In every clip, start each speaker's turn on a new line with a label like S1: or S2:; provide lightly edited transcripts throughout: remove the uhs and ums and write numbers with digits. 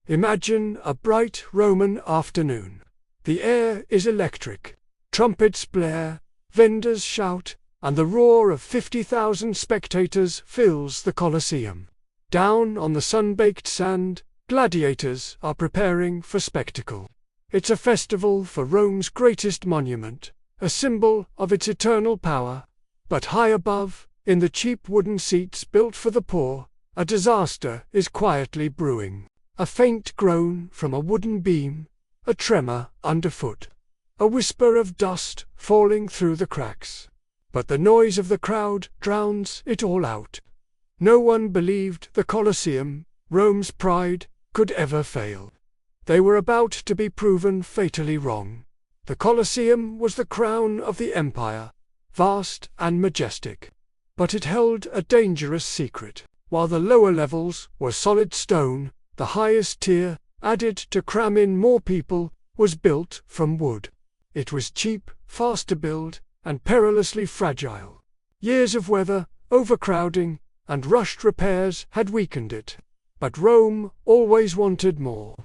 S1: Imagine a bright Roman afternoon. The air is electric. Trumpets blare, vendors shout, and the roar of 50,000 spectators fills the Colosseum. Down on the sun-baked sand, gladiators are preparing for spectacle. It's a festival for Rome's greatest monument, a symbol of its eternal power. But high above, in the cheap wooden seats built for the poor, a disaster is quietly brewing. A faint groan from a wooden beam, a tremor underfoot, a whisper of dust falling through the cracks. But the noise of the crowd drowns it all out. No one believed the Colosseum, Rome's pride, could ever fail. They were about to be proven fatally wrong. The Colosseum was the crown of the empire, vast and majestic. But it held a dangerous secret. While the lower levels were solid stone, the highest tier, added to cram in more people, was built from wood. It was cheap, fast to build, and perilously fragile. Years of weather, overcrowding, and rushed repairs had weakened it. But Rome always wanted more.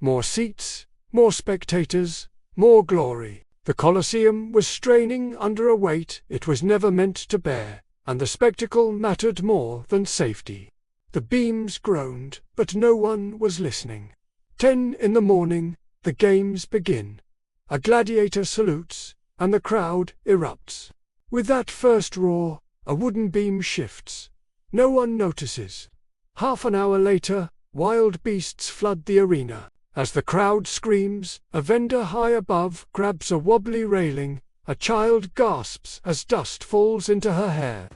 S1: More seats, more spectators, more glory. The Colosseum was straining under a weight it was never meant to bear, and the spectacle mattered more than safety. The beams groaned, but no one was listening. 10 in the morning, the games begin. A gladiator salutes, and the crowd erupts. With that first roar, a wooden beam shifts. No one notices. Half an hour later, wild beasts flood the arena. As the crowd screams, a vendor high above grabs a wobbly railing. A child gasps as dust falls into her hair.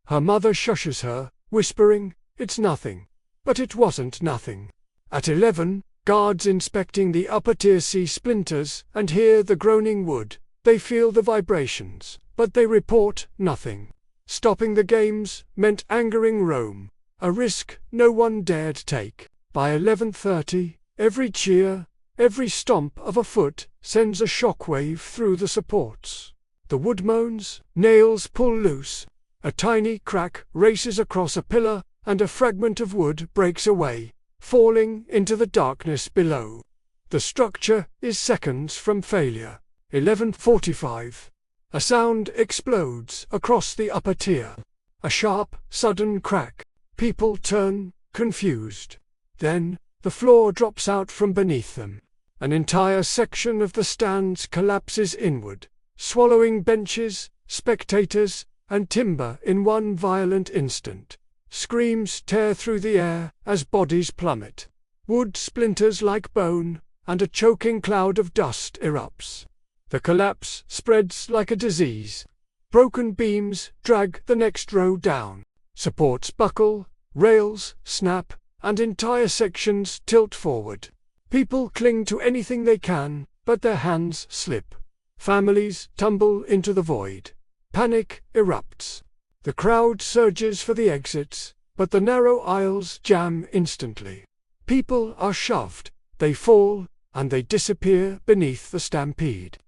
S1: Her mother shushes her, whispering, "It's nothing." But it wasn't nothing. At 11, guards inspecting the upper-tier see splinters and hear the groaning wood. They feel the vibrations, but they report nothing. Stopping the games meant angering Rome, a risk no one dared take. By 11:30, every cheer, every stomp of a foot sends a shockwave through the supports. The wood moans, nails pull loose, a tiny crack races across a pillar, and a fragment of wood breaks away, falling into the darkness below. The structure is seconds from failure. 11:45. A sound explodes across the upper tier. A sharp, sudden crack. People turn, confused. Then, the floor drops out from beneath them. An entire section of the stands collapses inward, swallowing benches, spectators, and timber in one violent instant. Screams tear through the air as bodies plummet. Wood splinters like bone, and a choking cloud of dust erupts. The collapse spreads like a disease. Broken beams drag the next row down. Supports buckle, rails snap, and entire sections tilt forward. People cling to anything they can, but their hands slip. Families tumble into the void. Panic erupts. The crowd surges for the exits, but the narrow aisles jam instantly. People are shoved, they fall, and they disappear beneath the stampede.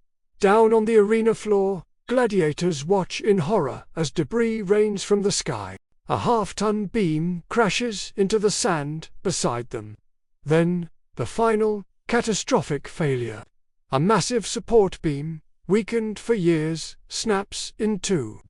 S1: Down on the arena floor, gladiators watch in horror as debris rains from the sky. A half-ton beam crashes into the sand beside them. Then, the final, catastrophic failure. A massive support beam, weakened for years, snaps in two.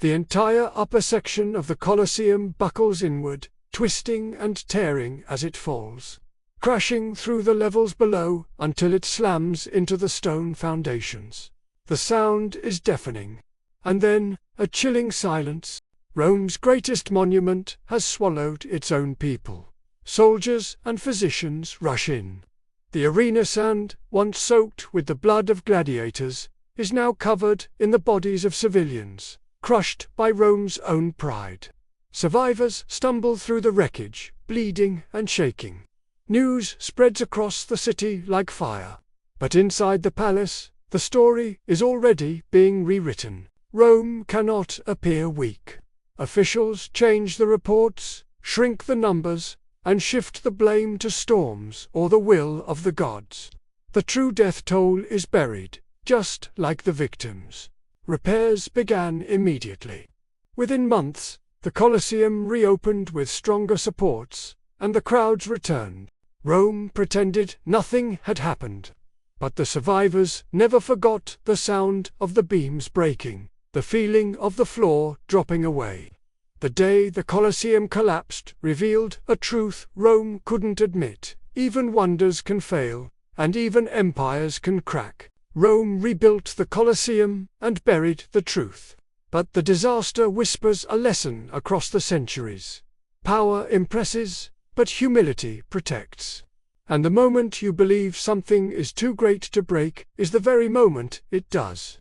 S1: The entire upper section of the Colosseum buckles inward, twisting and tearing as it falls, crashing through the levels below until it slams into the stone foundations. The sound is deafening. And then, a chilling silence. Rome's greatest monument has swallowed its own people. Soldiers and physicians rush in. The arena sand, once soaked with the blood of gladiators, is now covered in the bodies of civilians, crushed by Rome's own pride. Survivors stumble through the wreckage, bleeding and shaking. News spreads across the city like fire. But inside the palace, the story is already being rewritten. Rome cannot appear weak. Officials change the reports, shrink the numbers, and shift the blame to storms or the will of the gods. The true death toll is buried, just like the victims. Repairs began immediately. Within months, the Colosseum reopened with stronger supports, and the crowds returned. Rome pretended nothing had happened. But the survivors never forgot the sound of the beams breaking, the feeling of the floor dropping away. The day the Colosseum collapsed revealed a truth Rome couldn't admit. Even wonders can fail, and even empires can crack. Rome rebuilt the Colosseum and buried the truth. But the disaster whispers a lesson across the centuries. Power impresses, but humility protects. And the moment you believe something is too great to break is the very moment it does.